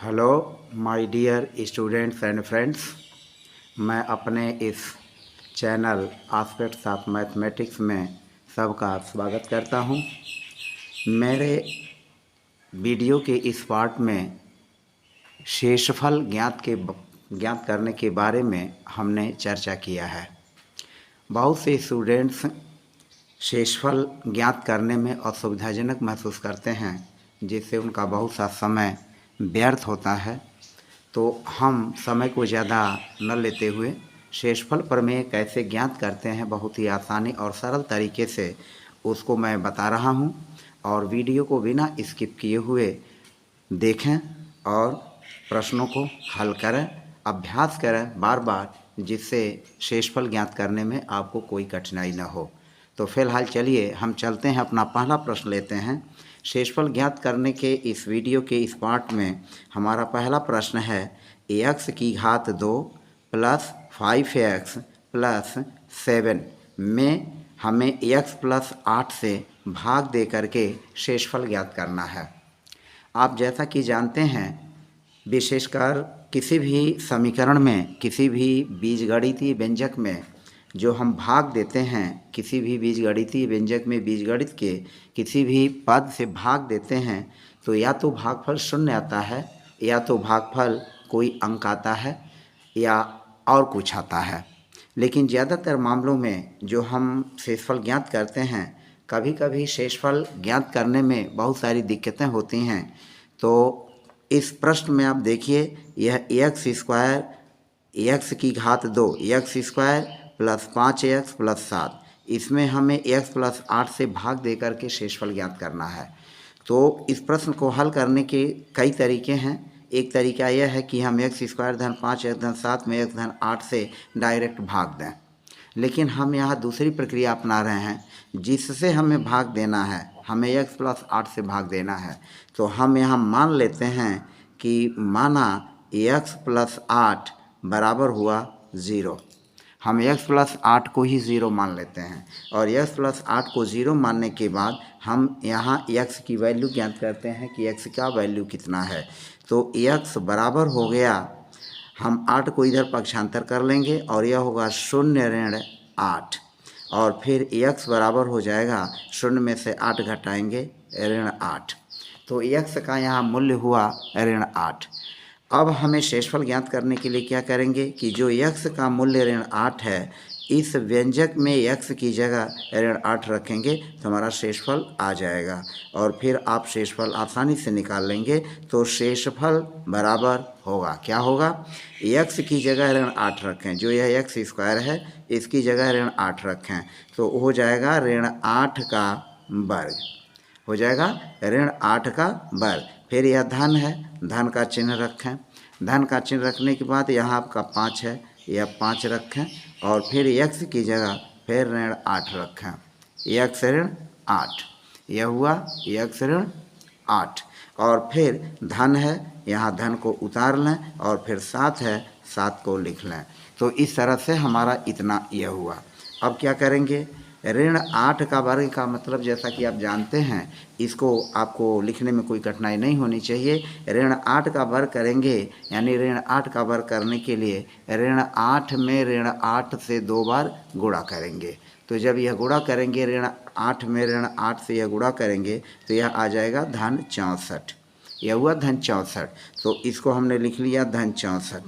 Hello my dear students and friends. मैं अपने इस चैनल आस्पेक्ट्स ऑफ मैथमेटिक्स में सबका स्वागत करता हूं। मेरे वीडियो के इस पार्ट में शेषफल ज्ञात करने के बारे में हमने चर्चा किया है। बहुत से स्टूडेंट्स शेषफल ज्ञात करने में असुविधाजनक महसूस करते हैं, जिससे उनका बहुत सा समय व्यर्थ होता है। तो हम समय को ज़्यादा न लेते हुए शेषफल प्रमेय कैसे ज्ञात करते हैं, बहुत ही आसानी और सरल तरीके से उसको मैं बता रहा हूं। और वीडियो को बिना स्किप किए हुए देखें और प्रश्नों को हल करें, अभ्यास करें बार बार, जिससे शेषफल ज्ञात करने में आपको कोई कठिनाई न हो। तो फिलहाल चलिए हम चलते हैं, अपना पहला प्रश्न लेते हैं। शेषफल ज्ञात करने के इस वीडियो के इस पार्ट में हमारा पहला प्रश्न है, x की घात 2 प्लस 5x प्लस 7 में हमें x प्लस 8 से भाग दे करके शेषफल ज्ञात करना है। आप जैसा कि जानते हैं, विशेषकर किसी भी समीकरण में, किसी भी बीजगणितीय व्यंजक में जो हम भाग देते हैं, किसी भी बीजगणितीय व्यंजक में बीजगणित के किसी भी पद से भाग देते हैं, तो या तो भागफल शून्य आता है, या तो भागफल कोई अंक आता है, या और कुछ आता है। लेकिन ज़्यादातर मामलों में जो हम शेषफल ज्ञात करते हैं, कभी कभी शेषफल ज्ञात करने में बहुत सारी दिक्कतें होती हैं। तो इस प्रश्न में आप देखिए, यह एक्स स्क्वायर एक्स की घात 2 x square plus 5x plus 7, इसमें हमें x प्लस 8 से भाग दे करके शेषफल ज्ञात करना है। तो इस प्रश्न को हल करने के कई तरीके हैं। एक तरीका यह है कि हम एक्स स्क्वायर धन 5x धन 7 में x धन 8 से डायरेक्ट भाग दें। लेकिन हम यहाँ दूसरी प्रक्रिया अपना रहे हैं, जिससे हमें भाग देना है, हमें x प्लस 8 से भाग देना है। तो हम यहाँ मान लेते हैं कि माना x प्लस 8 बराबर हुआ 0। हम x प्लस 8 को ही 0 मान लेते हैं, और x प्लस 8 को 0 मानने के बाद हम यहाँ x की वैल्यू ज्ञात करते हैं कि x का वैल्यू कितना है। तो x बराबर हो गया, हम 8 को इधर पक्षांतर कर लेंगे और यह होगा 0 ऋण 8, और फिर x बराबर हो जाएगा 0 में से 8 घटाएंगे ऋण 8। तो x का यहाँ मूल्य हुआ ऋण 8। अब हमें शेषफल ज्ञात करने के लिए क्या करेंगे कि जो x का मूल्य ऋण 8 है, इस व्यंजक में x की जगह ऋण 8 रखेंगे तो हमारा शेषफल आ जाएगा, और फिर आप शेषफल आसानी से निकाल लेंगे। तो शेषफल बराबर होगा, क्या होगा, x की जगह ऋण 8 रखें, जो यह एक्स स्क्वायर है इसकी जगह ऋण 8 रखें, तो हो जाएगा ऋण 8 का वर्ग, हो जाएगा ऋण 8 का वर्ग। फिर यह धन है, धन का चिन्ह रखें, धन का चिन्ह रखने के बाद यहाँ आपका 5 है, यह 5 रखें, और फिर x की जगह फिर ऋण 8 रखें, x ऋण 8, यह हुआ x ऋण 8। और फिर धन है, यहाँ धन को उतार लें, और फिर 7 है, 7 को लिख लें। तो इस तरह से हमारा इतना यह हुआ। अब क्या करेंगे, ऋण 8 का वर्ग का मतलब जैसा कि आप जानते हैं, इसको आपको लिखने में कोई कठिनाई नहीं होनी चाहिए। ऋण 8 का वर्ग करेंगे, यानी ऋण 8 का वर्ग करने के लिए ऋण 8 में ऋण 8 से 2 बार गुणा करेंगे। तो जब यह गुणा करेंगे, ऋण 8 में ऋण 8 से यह गुणा करेंगे, तो यह आ जाएगा धन 64, यह हुआ धन 64। तो इसको हमने लिख लिया धन 64।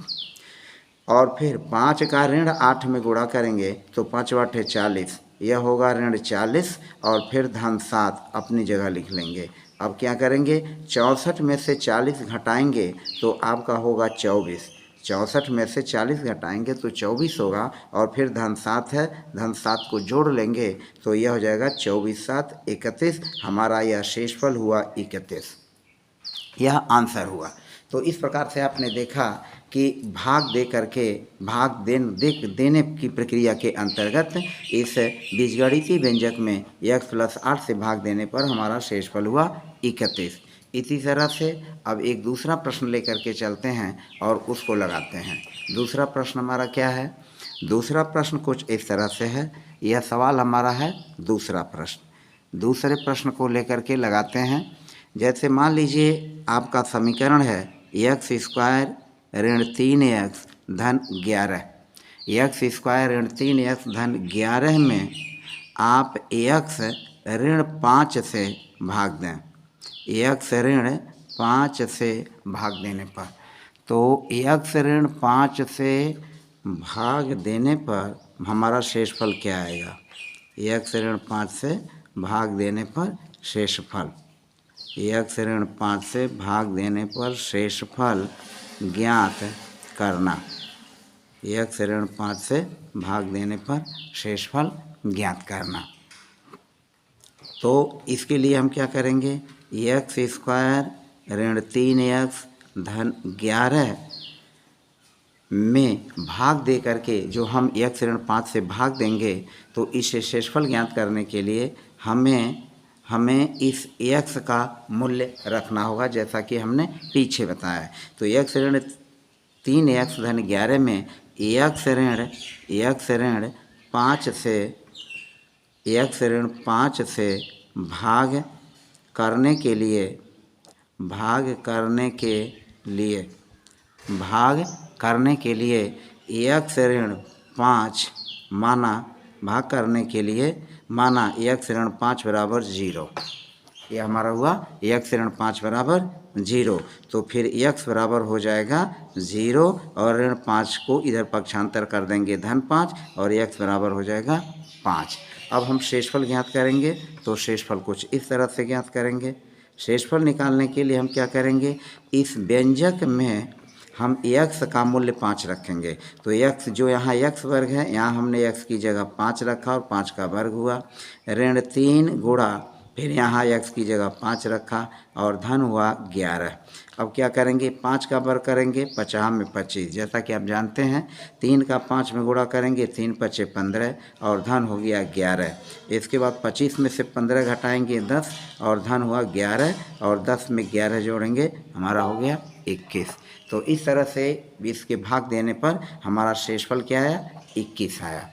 और फिर 5 का ऋण 8 में गुणा करेंगे तो 5 8 40, यह होगा ऋण 40, और फिर धन 7 अपनी जगह लिख लेंगे। अब क्या करेंगे, 64 में से 40 घटाएंगे तो आपका होगा 24, 64 में से 40 घटाएंगे तो 24 होगा, और फिर धन 7 है, धन 7 को जोड़ लेंगे तो यह हो जाएगा 24 7 31, हमारा यह शेषफल हुआ 31, यह आंसर हुआ। तो इस प्रकार से आपने देखा कि भाग दे करके देने की प्रक्रिया के अंतर्गत इस बीजगणितीय व्यंजक में x प्लस 8 से भाग देने पर हमारा शेषफल हुआ 31। इसी तरह से अब एक दूसरा प्रश्न लेकर के चलते हैं और उसको लगाते हैं। दूसरा प्रश्न हमारा क्या है, दूसरा प्रश्न कुछ इस तरह से है। यह सवाल हमारा है दूसरा प्रश्न। दूसरे प्रश्न को लेकर के लगाते हैं। जैसे मान लीजिए आपका समीकरण है एक्स स्क्वायर ऋण 3x धन 11, एक्स स्क्वायर ऋण 3x धन 11 में आप x ऋण 5 से भाग दें, x ऋण 5 से भाग देने पर, तो x ऋण 5 से भाग देने पर हमारा शेषफल क्या आएगा? x ऋण 5 से भाग देने पर शेषफल, x ऋण 5 से भाग देने पर शेषफल ज्ञात करना, x ऋण 5 से भाग देने पर शेषफल ज्ञात करना। तो इसके लिए हम क्या करेंगे? एक्स स्क्वायर ऋण 3x धन 11 में भाग दे करके जो हम x ऋण 5 से भाग देंगे, तो इसे शेषफल ज्ञात करने के लिए हमें इस x का मूल्य रखना होगा, जैसा कि हमने पीछे बताया। तो x ऋण 3x धन 11 में x ऋण 5 से भाग करने के लिए x ऋण 5 माना x ऋण 5 बराबर 0, ये हमारा हुआ x ऋण 5 बराबर 0। तो फिर x बराबर हो जाएगा 0 और ऋण 5 को इधर पक्षांतर कर देंगे धन 5 और x बराबर हो जाएगा 5। अब हम शेषफल ज्ञात करेंगे, तो शेषफल कुछ इस तरह से ज्ञात करेंगे। शेषफल निकालने के लिए हम क्या करेंगे? इस व्यंजक में हम x का मूल्य 5 रखेंगे, तो x जो यहाँ x वर्ग है, यहाँ हमने x की जगह 5 रखा और 5 का वर्ग हुआ, ऋण 3 गुणा फिर यहाँ x की जगह 5 रखा और धन हुआ 11। अब क्या करेंगे? 5 का वर्ग करेंगे, 50 में 25, जैसा कि आप जानते हैं 3 का 5 में गुणा करेंगे, 3 पचे 15 और धन हो गया 11। इसके बाद 25 में से 15 घटाएंगे 10 और धन हुआ 11 और 10 में 11 जोड़ेंगे, हमारा हो गया 21। तो इस तरह से 20 के भाग देने पर हमारा शेषफल क्या आया? 21 आया।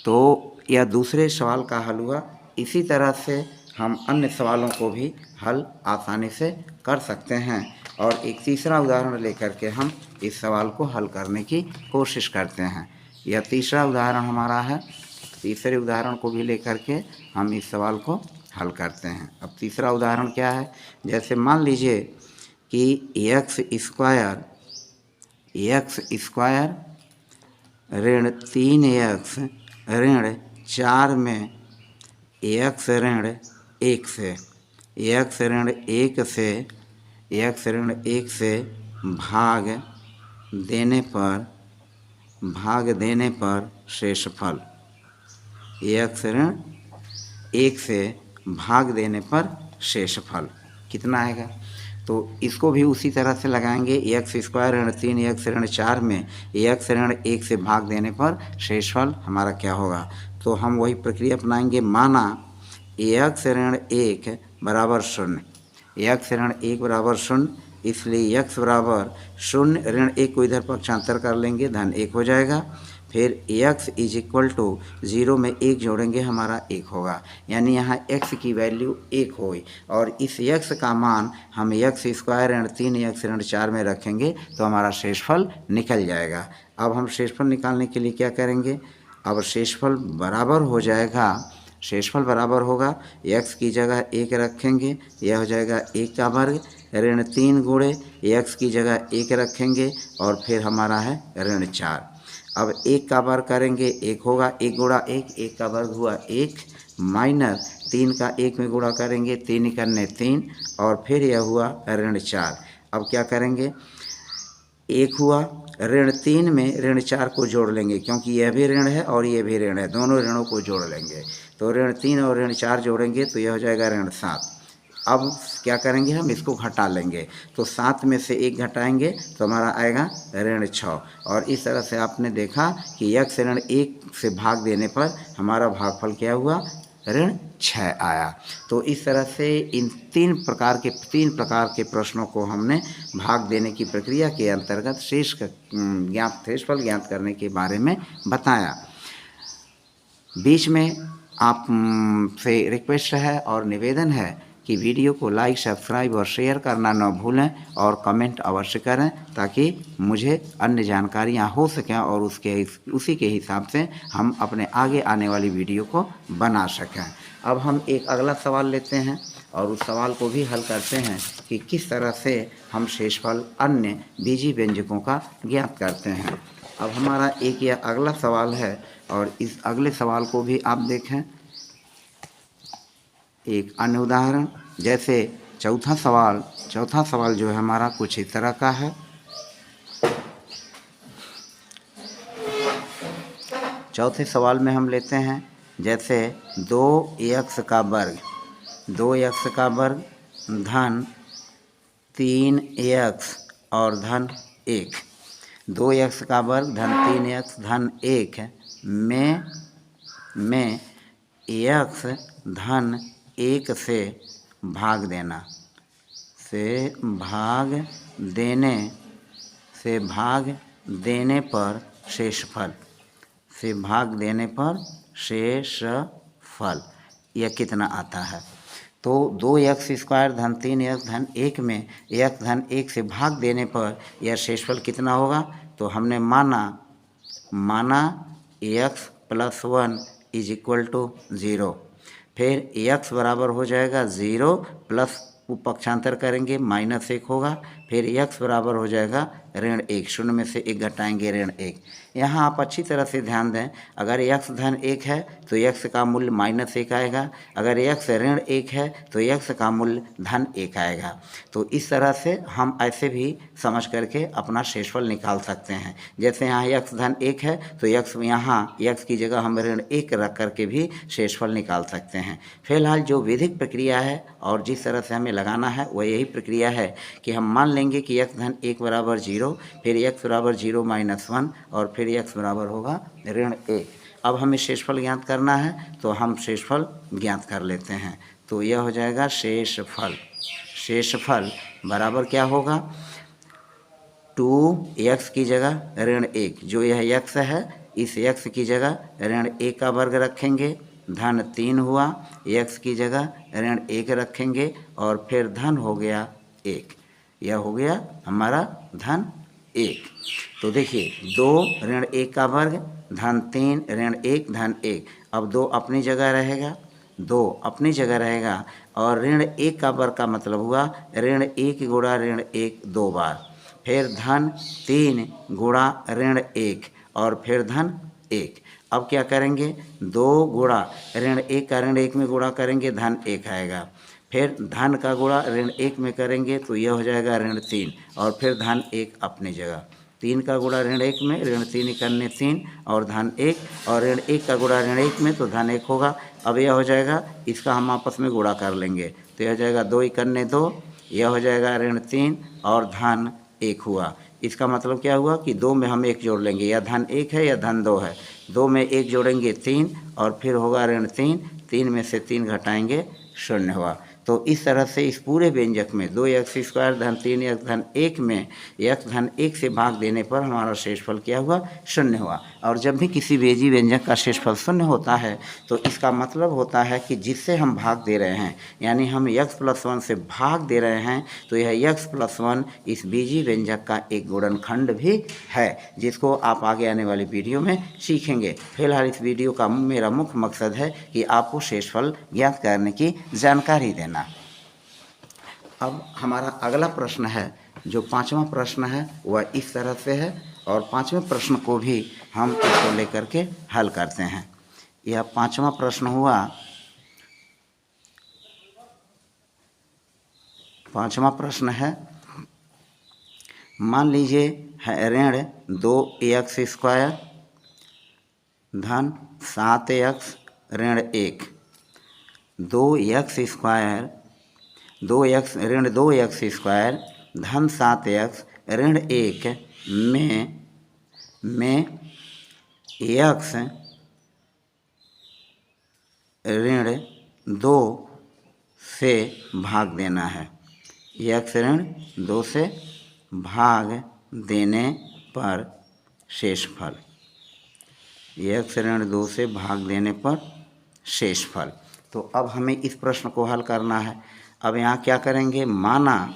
तो यह दूसरे सवाल का हल हुआ। इसी तरह से हम अन्य सवालों को भी हल आसानी से कर सकते हैं। और एक तीसरा उदाहरण लेकर के हम इस सवाल को हल करने की कोशिश करते हैं। यह तीसरा उदाहरण हमारा है। तीसरे उदाहरण को भी लेकर के हम इस सवाल को हल करते हैं। अब तीसरा उदाहरण क्या है? जैसे मान लीजिए कि एक्स स्क्वायर ऋण 3x ऋण 4 में x ऋण 1 से भाग देने पर शेषफल, x ऋण 1 से भाग देने पर शेषफल कितना आएगा? तो इसको भी उसी तरह से लगाएंगे। एक्स स्क्वायर ऋण 3x ऋण 4 में x ऋण 1 से भाग देने पर शेषफल हमारा क्या होगा? तो हम वही प्रक्रिया अपनाएंगे। माना x ऋण 1 बराबर 0, x ऋण 1 बराबर 0, इसलिए x बराबर 0, ऋण 1 को इधर पक्षांतर कर लेंगे, धन 1 हो जाएगा। फिर x इज इक्वल टू 0 में 1 जोड़ेंगे, हमारा 1 होगा, यानी यहाँ x की वैल्यू 1 होगी। और इस x का मान हम एक्स स्क्वायर ऋण 3x ऋण 4 में रखेंगे तो हमारा शेषफल निकल जाएगा। अब हम शेषफल निकालने के लिए क्या करेंगे? अब शेषफल बराबर होगा x की जगह 1 रखेंगे, यह हो जाएगा 1 का वर्ग, ऋण 3 गुणे x की जगह 1 रखेंगे और फिर हमारा है ऋण 4। अब 1 का वर्ग करेंगे, 1 होगा, 1 गुणा 1 का वर्ग हुआ 1, माइनस 3 का 1 में गुणा करेंगे, 3 करने 3 और फिर यह हुआ ऋण 4। अब क्या करेंगे? 1 हुआ, ऋण 3 में ऋण 4 को जोड़ लेंगे, क्योंकि यह भी ऋण है और ये भी ऋण है, दोनों ऋणों को जोड़ लेंगे। तो ऋण 3 और ऋण 4 जोड़ेंगे तो यह हो जाएगा ऋण 7। अब क्या करेंगे? हम इसको घटा लेंगे, तो 7 में से 1 घटाएंगे तो हमारा आएगा ऋण 6। और इस तरह से आपने देखा कि x ऋण 1 से भाग देने पर हमारा भागफल क्या हुआ? ऋण 6 आया। तो इस तरह से इन तीन प्रकार के प्रश्नों को हमने भाग देने की प्रक्रिया के अंतर्गत शेषफल ज्ञात करने के बारे में बताया। बीच में आप से रिक्वेस्ट है और निवेदन है कि वीडियो को लाइक, सब्सक्राइब और शेयर करना न भूलें और कमेंट अवश्य करें ताकि मुझे अन्य जानकारियाँ हो सकें और उसी के हिसाब से हम अपने आगे आने वाली वीडियो को बना सकें। अब हम एक अगला सवाल लेते हैं और उस सवाल को भी हल करते हैं कि किस तरह से हम शेषफल अन्य बीजीय व्यंजकों का ज्ञात करते हैं। अब हमारा एक यह अगला सवाल है और इस अगले सवाल को भी आप देखें। एक अन्य उदाहरण, जैसे चौथा सवाल जो है हमारा कुछ इस तरह का है। चौथे सवाल में हम लेते हैं जैसे 2x का वर्ग धन 3x और धन 1। 2x का वर्ग धन 3x धन 1 में x धन 1 से भाग देने पर शेषफल यह कितना आता है। तो 2x² धन 3x धन 1 में x धन 1 से भाग देने पर यह शेषफल कितना होगा। तो हमने माना x + 1 = 0। फिर x बराबर हो जाएगा 0 प्लस पक्षांतर करेंगे -1 होगा। फिर x बराबर हो जाएगा -1, शून्य में से 1 घटाएंगे -1। यहाँ आप अच्छी तरह से ध्यान दें, अगर x धन 1 है तो x का मूल्य -1 आएगा, अगर x -1 है तो x का मूल्य धन 1 आएगा। तो इस तरह से हम ऐसे भी समझ करके अपना शेषफल निकाल सकते हैं। जैसे यहाँ x धन 1 है तो x की जगह हम -1 रख करके भी शेषफल निकाल सकते हैं। फिलहाल जो विधिक प्रक्रिया है और जिस तरह से हमें लगाना है वह यही प्रक्रिया है कि हम मान लेंगे कि x धन 1 बराबर 0, फिर x बराबर 0 - 1 और फिर x बराबर होगा -1। अब हमें शेषफल ज्ञात करना है तो हम शेषफल ज्ञात कर लेते हैं। तो यह हो जाएगा शेषफल बराबर क्या होगा, 2x की जगह -1, जो यह x है इस x की जगह -1 का वर्ग रखेंगे, धन 3 हुआ, x की जगह -1 रखेंगे और फिर धन हो गया 1। यह हो गया हमारा धन 1। तो देखिए 2 -1 का वर्ग धन 3 -1 धन 1। अब 2 अपनी जगह रहेगा और -1 का वर्ग का मतलब हुआ -1 गुणा -1 2 बार, फिर धन 3 गुणा -1 और फिर धन 1। अब क्या करेंगे, 2 गुणा -1 का -1 में गुणा करेंगे धन 1 आएगा, फिर धन का गुणा -1 में करेंगे तो यह हो जाएगा -3 और फिर धन 1 अपनी जगह। 3 का गुणा -1 में -3 करने 3 और धन 1 और -1 का गुणा -1 में तो धन 1 होगा। अब यह हो जाएगा, इसका हम आपस में गुणा कर लेंगे तो यह हो जाएगा 2 × 2, यह हो जाएगा -3 और धन 1 हुआ। इसका मतलब क्या हुआ कि 2 में हम 1 जोड़ लेंगे, या धन 1 है या धन 2 है। 2 में 1 जोड़ेंगे 3 और फिर होगा -3, 3 में से 3 घटाएंगे 0 हुआ। तो इस तरह से इस पूरे व्यंजक में 2x² धन 3x धन 1 में x धन 1 से भाग देने पर हमारा शेषफल क्या हुआ, 0 हुआ। और जब भी किसी बीजीय व्यंजक का शेषफल 0 होता है तो इसका मतलब होता है कि जिससे हम भाग दे रहे हैं, यानी हम x + 1 से भाग दे रहे हैं, तो यह x + 1 इस बीजीय व्यंजक का एक गुणनखंड भी है, जिसको आप आगे आने वाली वीडियो में सीखेंगे। फिलहाल इस वीडियो का मेरा मुख्य मकसद है कि आपको शेषफल ज्ञात करने की जानकारी देना। अब हमारा अगला प्रश्न है, जो 5वां प्रश्न है वह इस तरह से है और 5वें प्रश्न को भी हम इसको लेकर के हल करते हैं। यह 5वां प्रश्न हुआ, 5वां प्रश्न है, मान लीजिए है -2x² धन 7x -1, 2x² धन 7x -1 में x -2 से भाग देना है। x -2 से भाग देने पर शेषफल, x -2 से भाग देने पर शेषफल। तो अब हमें इस प्रश्न को हल करना है। अब यहाँ क्या करेंगे, माना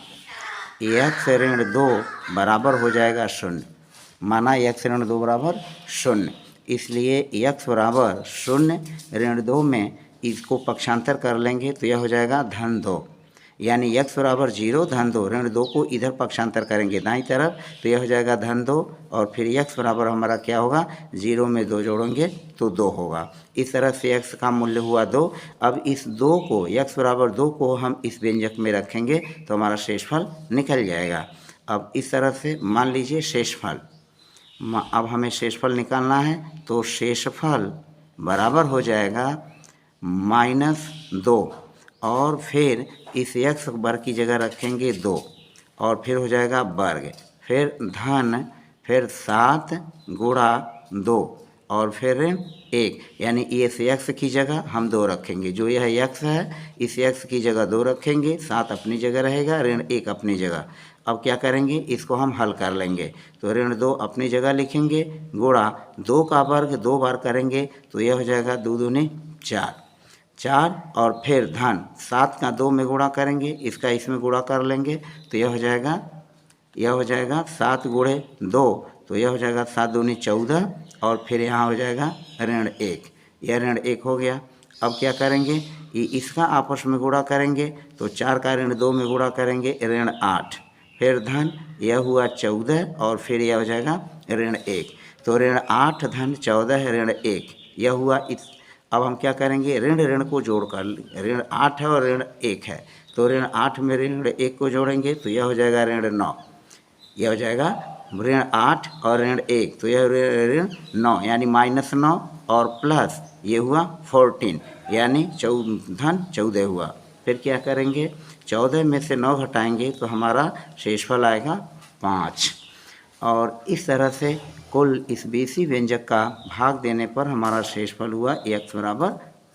x ऋण 2 बराबर हो जाएगा 0। माना x ऋण 2 बराबर 0, इसलिए x बराबर 0 ऋण 2 में इसको पक्षांतर कर लेंगे तो यह हो जाएगा धन 2, यानी x बराबर 0 धन 2, ऋण 2 को इधर पक्षांतर करेंगे दाईं तरफ तो यह हो जाएगा धन 2, और फिर x बराबर हमारा क्या होगा, 0 में 2 जोड़ेंगे तो 2 होगा। इस तरह से x का मूल्य हुआ 2। अब इस 2 को, x बराबर 2 को हम इस व्यंजक में रखेंगे तो हमारा शेषफल निकल जाएगा। अब इस तरह से मान लीजिए शेषफल, अब हमें शेषफल निकालना है तो शेषफल बराबर हो जाएगा -2, और फिर इस x वर्ग की जगह रखेंगे 2, और फिर हो जाएगा वर्ग, फिर धन, फिर 7 गुणा 2, और फिर 1, यानी इस x की जगह हम 2 रखेंगे, जो यह x है इस x की जगह 2 रखेंगे, 7 अपनी जगह रहेगा, ऋण 1 अपनी जगह। अब क्या करेंगे, इसको हम हल कर लेंगे तो ऋण 2 अपनी जगह लिखेंगे, गुणा 2 का वर्ग 2 बार करेंगे तो यह हो जाएगा 2 दूनी 4, और फिर धन 7 का 2 में गुणा करेंगे, इसका इसमें गुणा कर लेंगे तो यह हो जाएगा 7 गुणे 2, तो यह हो जाएगा 7 दूनी 14, और फिर यहाँ हो जाएगा ऋण 1, यह ऋण 1 हो गया। अब क्या करेंगे, इसका आपस में गुणा करेंगे तो 4 का ऋण 2 में गुणा करेंगे ऋण 8, फिर धन, यह हुआ 14, और फिर यह हो जाएगा ऋण 1, तो ऋण 8 धन 14 ऋण 1 यह हुआ। अब हम क्या करेंगे, ऋण ऋण को जोड़कर, ऋण 8 है और ऋण 1 है तो ऋण 8 में ऋण 1 को जोड़ेंगे तो यह हो जाएगा ऋण 9, यह हो जाएगा ऋण 8 और ऋण 1 तो यह ऋण 9, यानी -9 और प्लस ये हुआ 14, यानी धन 14 हुआ। फिर क्या करेंगे, 14 में से 9 घटाएंगे तो हमारा शेषफल आएगा 5, और इस तरह से कुल इस बीसी व्यंजक का भाग देने पर हमारा शेषफल हुआ x बराबर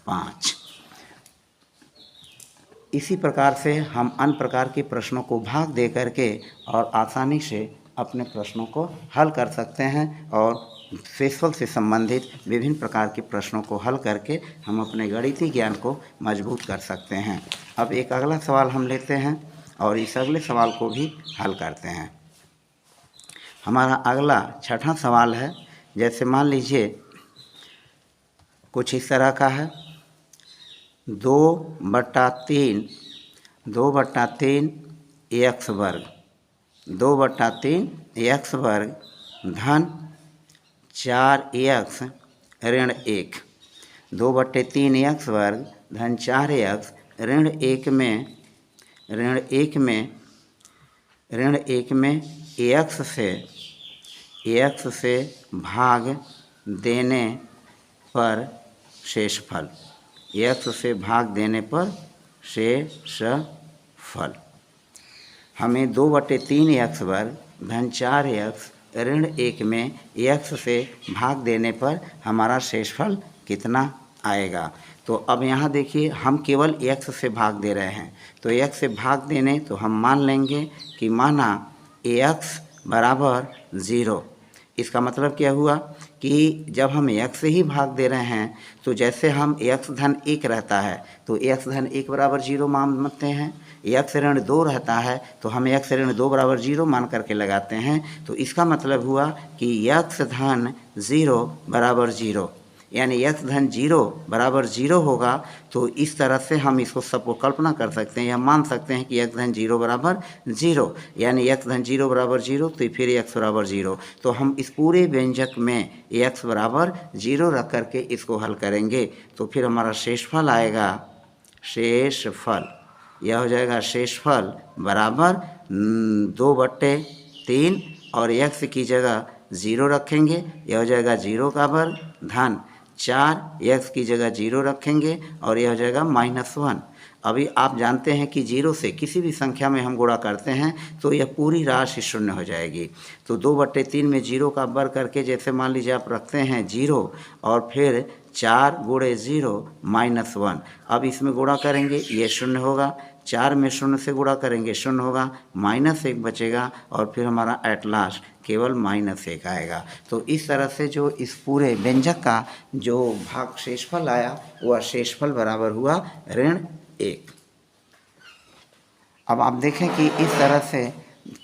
5। इसी प्रकार से हम अन्य प्रकार के प्रश्नों को भाग दे करके और आसानी से अपने प्रश्नों को हल कर सकते हैं, और शेषफल से संबंधित विभिन्न प्रकार के प्रश्नों को हल करके हम अपने गणितीय ज्ञान को मजबूत कर सकते हैं। अब एक अगला सवाल हम लेते हैं और इस अगले सवाल को भी हल करते हैं। हमारा अगला छठा सवाल है, जैसे मान लीजिए कुछ इस तरह का है, 2/3 x वर्ग, 2/3 x वर्ग धन 4x ऋण 1, 2/3 x वर्ग धन 4x ऋण 1 में x से भाग देने पर शेषफल, x से भाग देने पर शेषफल। हमें 2/3 x वर्ग धन 4x ऋण 1 में x से भाग देने पर हमारा शेषफल कितना आएगा। तो अब यहाँ देखिए हम केवल x से भाग दे रहे हैं, तो x से भाग देने तो हम मान लेंगे कि माना x बराबर 0। इसका मतलब क्या हुआ कि जब हम x से ही भाग दे रहे हैं तो जैसे हम x धन 1 रहता है तो x धन 1 बराबर 0 मानते हैं, x ऋण 2 रहता है तो हम x ऋण 2 बराबर 0 मान करके लगाते हैं। तो इसका मतलब हुआ कि x धन 0 बराबर 0, यानी x धन 0 बराबर 0 होगा। तो इस तरह से हम इसको सबको कल्पना कर सकते हैं या मान सकते हैं कि x धन 0 बराबर 0, यानी x धन 0 बराबर 0 तो फिर x बराबर 0। तो हम इस पूरे व्यंजक में x बराबर 0 रख करके इसको हल करेंगे तो फिर हमारा शेषफल आएगा, शेषफल यह हो जाएगा शेषफल बराबर 2/3 और x की जगह 0 रखेंगे, यह हो जाएगा 0 का वर्ग धन 4 x की जगह 0 रखेंगे और यह हो जाएगा -1। अभी आप जानते हैं कि 0 से किसी भी संख्या में हम गुणा करते हैं तो यह पूरी राशि शून्य हो जाएगी। तो 2/3 में 0 का वर्ग करके जैसे मान लीजिए आप रखते हैं 0 और फिर 4 गुणे 0 -1। अब इसमें गुणा करेंगे ये शून्य होगा, 4 में 0 से गुणा करेंगे शून्य होगा, -1 बचेगा और फिर हमारा एट लास्ट केवल -1 आएगा। तो इस तरह से जो इस पूरे व्यंजक का जो भाग शेषफल आया वह शेषफल बराबर हुआ ऋण 1। अब आप देखें कि इस तरह से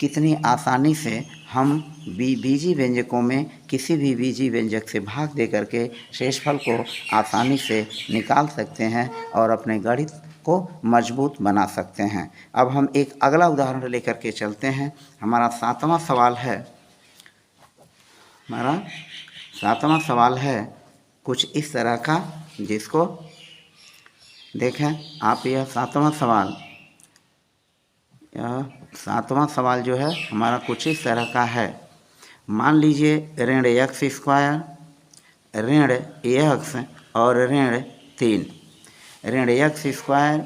कितनी आसानी से हम बीजी व्यंजकों में किसी भी बीजी व्यंजक से भाग दे करके शेषफल को आसानी से निकाल सकते हैं और अपने गणित को मजबूत बना सकते हैं। अब हम एक अगला उदाहरण लेकर के चलते हैं। हमारा सातवां सवाल है कुछ इस तरह का, जिसको देखें आप। यह सातवां सवाल जो है हमारा कुछ इस तरह का है। मान लीजिए ऋण x स्क्वायर, ऋण x और ऋण 3। ऋण x स्क्वायर,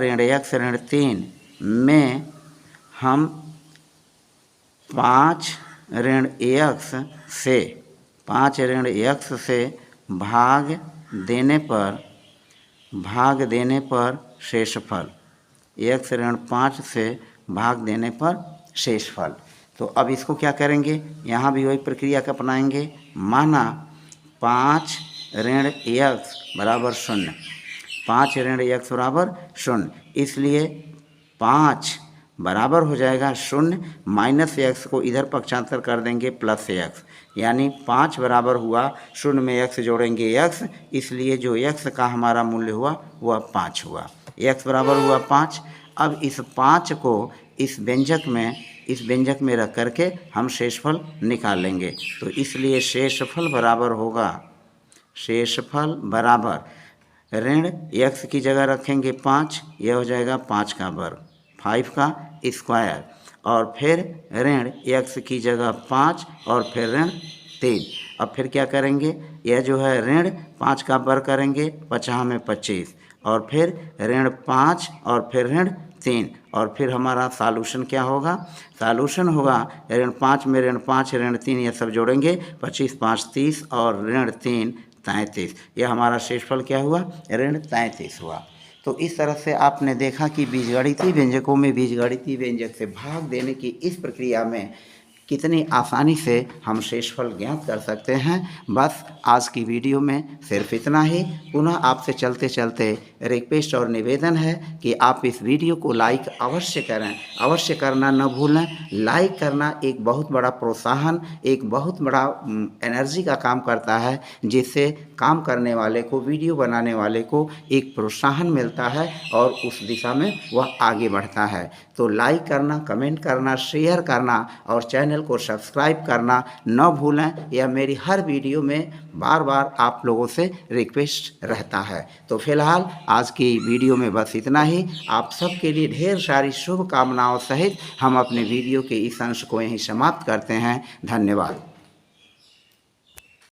ऋण x ऋण 3 में हम 5 ऋण x से भाग देने पर शेषफल, x ऋण 5 से भाग देने पर शेषफल। तो अब इसको क्या करेंगे, यहाँ भी वही प्रक्रिया का अपनाएंगे। माना 5 ऋण x बराबर 0, 5 ऋण x बराबर 0, इसलिए 5 बराबर हो जाएगा 0, माइनस x को इधर पक्षांतर कर देंगे प्लस x, यानी 5 बराबर हुआ 0 में x जोड़ेंगे x, इसलिए जो x का हमारा मूल्य हुआ वह 5 हुआ। x बराबर हुआ 5। अब इस 5 को इस व्यंजक में रख करके हम शेषफल निकालेंगे। तो इसलिए शेषफल बराबर ऋण x की जगह रखेंगे 5, यह हो जाएगा 5 का वर्ग, 5 का स्क्वायर, और फिर ऋण x की जगह 5 और फिर ऋण 3। अब फिर क्या करेंगे, यह जो है ऋण 5 का वर्ग करेंगे, 50 में 25, और फिर ऋण 5 और फिर ऋण 3, और फिर हमारा सॉल्यूशन क्या होगा, सॉल्यूशन होगा ऋण 5 में ऋण 5 ऋण 3 ये सब जोड़ेंगे, 25 5 30 और ऋण 3 33। यह हमारा शेषफल क्या हुआ, ऋण 33 हुआ। तो इस तरह से आपने देखा कि बीजगणितीय व्यंजकों में बीजगणितीय व्यंजक से भाग देने की इस प्रक्रिया में कितनी आसानी से हम शेषफल ज्ञात कर सकते हैं। बस आज की वीडियो में सिर्फ इतना ही। पुनः आपसे चलते चलते रिक्वेस्ट और निवेदन है कि आप इस वीडियो को लाइक अवश्य करें, अवश्य करना न भूलें। लाइक करना एक बहुत बड़ा प्रोत्साहन, एक बहुत बड़ा एनर्जी का काम करता है, जिससे काम करने वाले को, वीडियो बनाने वाले को एक प्रोत्साहन मिलता है और उस दिशा में वह आगे बढ़ता है। तो लाइक करना, कमेंट करना, शेयर करना और चैनल को सब्सक्राइब करना न भूलें। यह मेरी हर वीडियो में बार बार आप लोगों से रिक्वेस्ट रहता है। तो फिलहाल आज की वीडियो में बस इतना ही। आप सबके लिए ढेर सारी शुभकामनाओं सहित हम अपने वीडियो के इस अंश को यहीं समाप्त करते हैं। धन्यवाद।